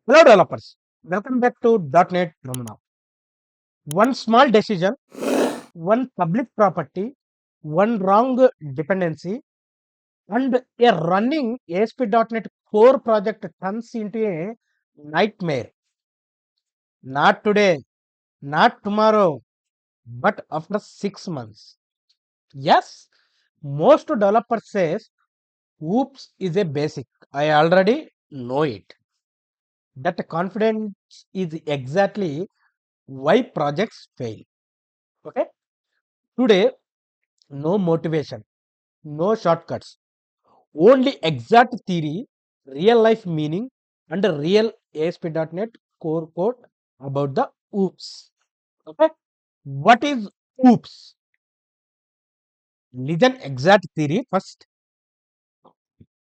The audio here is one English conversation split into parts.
Hello developers, welcome back to .NET Ramana. One small decision, one public property, one wrong dependency, and a running ASP.NET core project turns into a nightmare. Not today, not tomorrow, but after 6 months. Yes, most developers says, "Oops is a basic. I already know it." That confidence is exactly why projects fail. Okay, today no motivation, no shortcuts, only exact theory, real life meaning, and a real ASP.NET core code about the oops. Okay, what is oops? Listen exact theory first.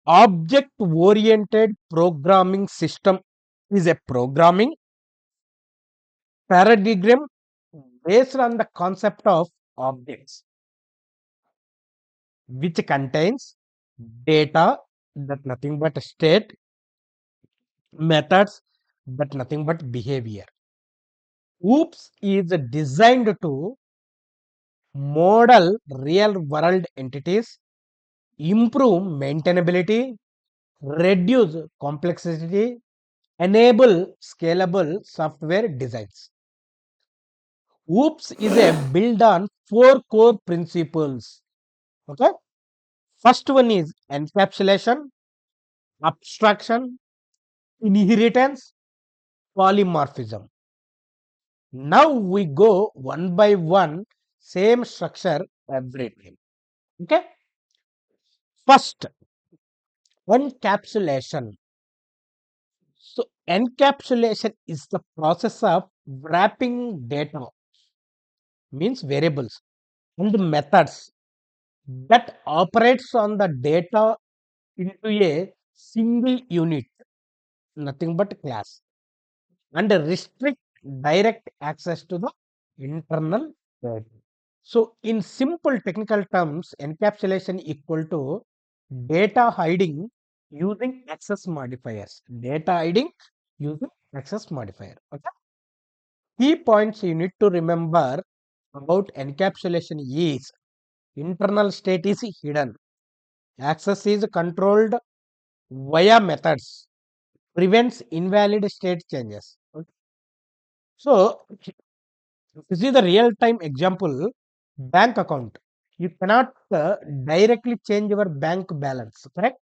Object oriented programming system is a programming paradigm based on the concept of objects, which contains data that nothing but state, methods that nothing but behavior. Oops is designed to model real world entities, improve maintainability, reduce complexity, enable scalable software designs. Oops is a build on four core principles. Okay, first one is encapsulation, abstraction, inheritance, polymorphism. Now we go one by one, same structure every time. Okay. First, encapsulation. So, encapsulation is the process of wrapping data, means variables, and methods that operates on the data into a single unit, nothing but class, and restrict direct access to the internal data. So, in simple technical terms, encapsulation equal to data hiding using access modifiers. Data hiding using access modifier. Okay. Key points you need to remember about encapsulation is internal state is hidden. Access is controlled via methods. Prevents invalid state changes. Okay. So, this is the real time example. Bank account. You cannot directly change your bank balance, correct?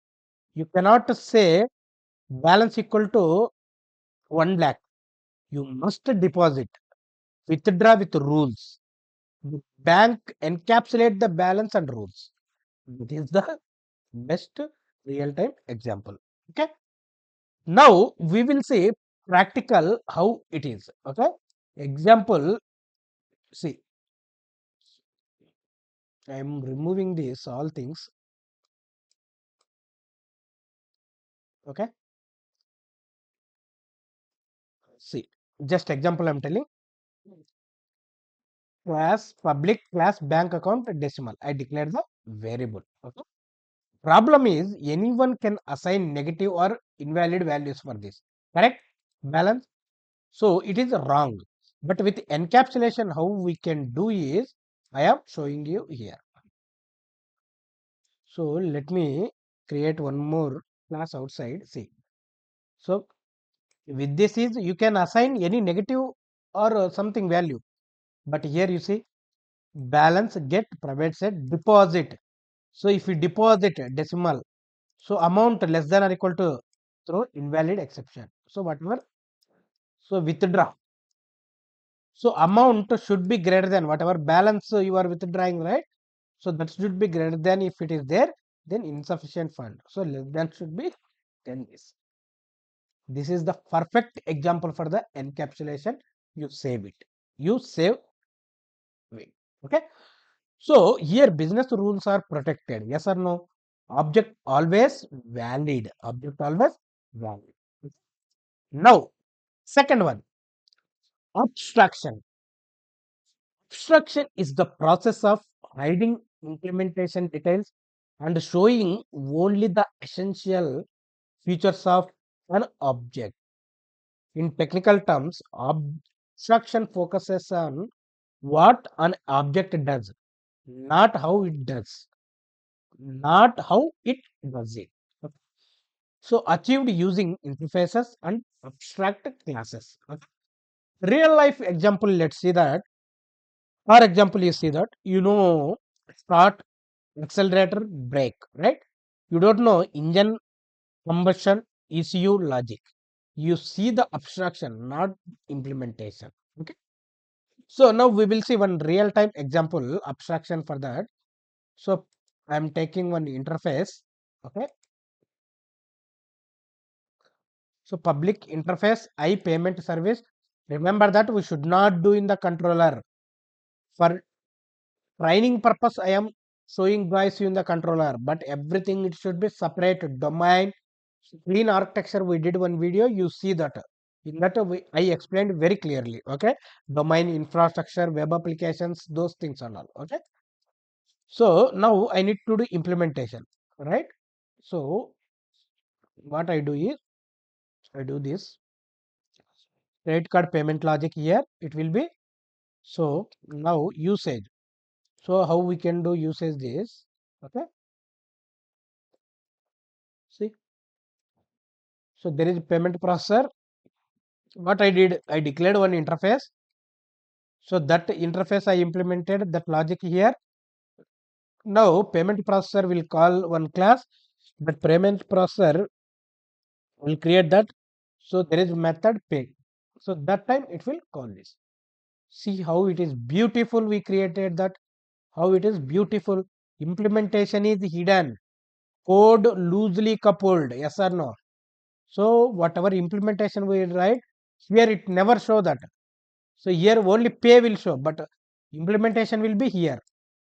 You cannot say balance equal to 1 lakh. You must deposit, withdraw with rules. The bank encapsulate the balance and rules. That is the best real time example. Okay. Now we will see practical how it is. Okay. Example. See, I am removing this all things. Okay. See, just example I am telling. Class public class bank account decimal. I declare the variable. Okay. Problem is anyone can assign negative or invalid values for this. Correct? Balance. So it is wrong. But with encapsulation, how we can do is I am showing you here. So let me create one more class outside. See. So with this is you can assign any negative or something value. But here you see balance get provides a deposit. So if you deposit decimal, so amount less than or equal to throw invalid exception. So whatever, so withdraw. So amount should be greater than whatever balance you are withdrawing, right? So that should be greater than if it is there, then insufficient fund. So less than should be 10 this. This is the perfect example for the encapsulation. You save it. You save it. Okay. So here business rules are protected. Yes or no? Object always valid. Object always valid. Now, second one, abstraction. Abstraction is the process of hiding implementation details and showing only the essential features of an object. In technical terms, abstraction focuses on what an object does, not how it does, not how it does it. Okay. So achieved using interfaces and abstract classes. Okay. Real life example, let's see that. For example, you see that start, accelerator, brake, right? You don't know engine, combustion, ECU, logic. You see the abstraction, not implementation. Okay. So now we will see one real time example abstraction for that. So I'm taking one interface. Okay. So public interface, I payment service. Remember that we should not do in the controller. For training purpose, I am showing guys you in the controller, but everything it should be separate domain. Clean architecture, we did one video, you see that. In that I explained very clearly. Okay. Domain infrastructure, web applications, those things and all. Okay. So now I need to do implementation, right? So what I do is I do this credit card payment logic here. It will be so now usage. So how we can do usage this? Okay, see. So there is payment processor. What I did, I declared one interface. So that interface I implemented that logic here. Now payment processor will call one class. That payment processor will create that. So there is method pay. So that time it will call this. See how it is beautiful. We created that. How it is beautiful. Implementation is hidden. Code loosely coupled. Yes or no? So whatever implementation we write here, it never show that. So here only pay will show, but implementation will be here.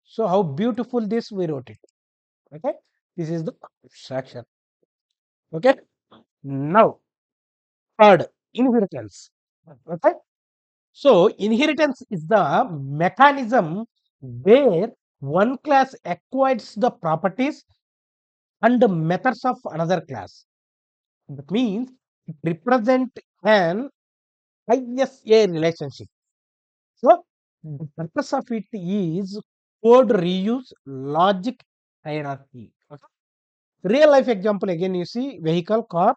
So how beautiful this we wrote it. Okay, this is the abstraction. Okay, now third, inheritance. Okay, so inheritance is the mechanism where one class acquires the properties and the methods of another class. That means it represent an ISA relationship. So the purpose of it is code reuse, logic hierarchy. Okay. Real life example again you see vehicle, car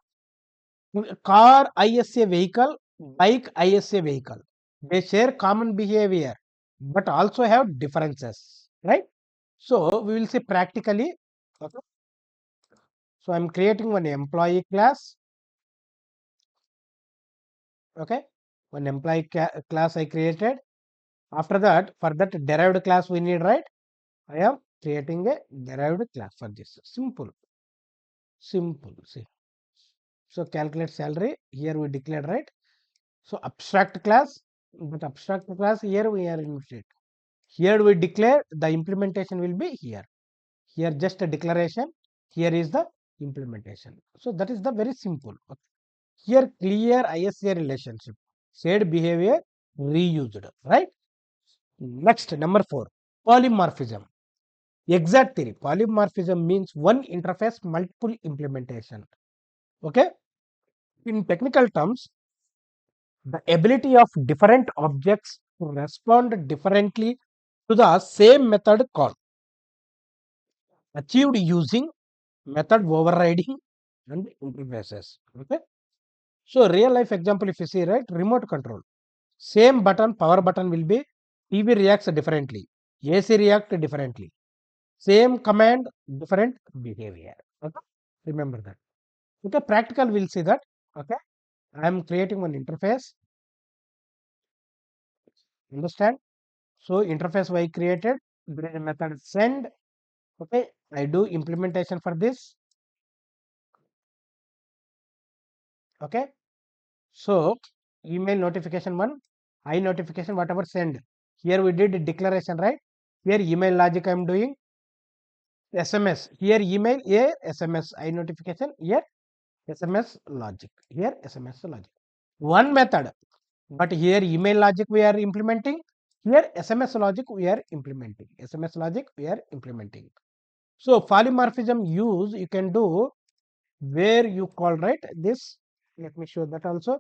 ISA vehicle, bike ISA vehicle. They share common behavior but also have differences, right? So we will see practically. Okay. So I'm creating one employee class. Okay, one employee class I created. After that, for that derived class we need, right? I am creating a derived class for this. Simple, simple. See, so calculate salary. Here we declared, right? So abstract class, but abstract class here we are in it. Here we declare the implementation will be here. Here just a declaration. Here is the implementation. So that is the very simple. Okay. Here clear ISA relationship, shared behavior reused, right? Next, number 4, polymorphism. Exact theory. Polymorphism means one interface, multiple implementation. Okay. In technical terms, the ability of different objects to respond differently to the same method call, achieved using method overriding and interfaces. Okay. So real life example, if you see, right, remote control. Same button, power button will be TV reacts differently, AC react differently. Same command, different behavior. Okay. Remember that. Okay, practical we'll see that. Okay, I am creating one interface. Understand? So interface I created. There is a method send. Okay, I do implementation for this. Okay, so email notification one, I notification whatever send. Here we did declaration, right? Here email logic I am doing. SMS here email, here SMS I notification, here SMS logic, here SMS logic. One method. But here email logic we are implementing. Here SMS logic we are implementing. SMS logic we are implementing. So polymorphism use you can do where you call, right, this. Let me show that also.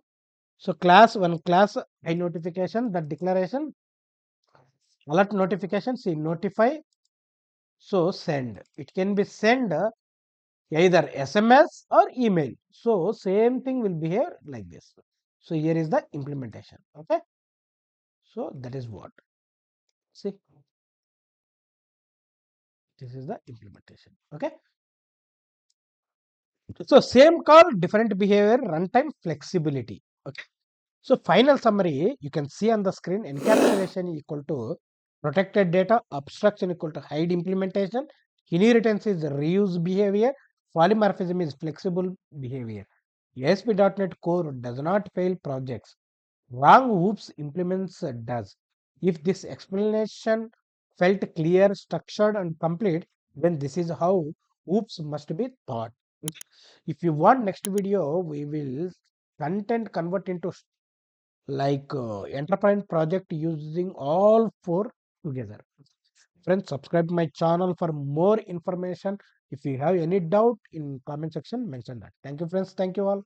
So class one class I notification, that declaration alert notification, see notify, so send. It can be send either SMS or email. So same thing will behave like this. So here is the implementation. Okay. So that is what. See, this is the implementation. Okay. So same call, different behavior, runtime flexibility. Okay. So final summary, you can see on the screen, encapsulation equal to protected data, abstraction equal to hide implementation, inheritance is reuse behavior, polymorphism is flexible behavior. ASP.NET Core does not fail projects. Wrong oops implements does. If this explanation felt clear, structured, and complete, then this is how oops must be thought. If you want next video, we will content convert into like enterprise project using all four together. Friends, subscribe my channel for more information. If you have any doubt in comment section, mention that. Thank you, friends. Thank you all.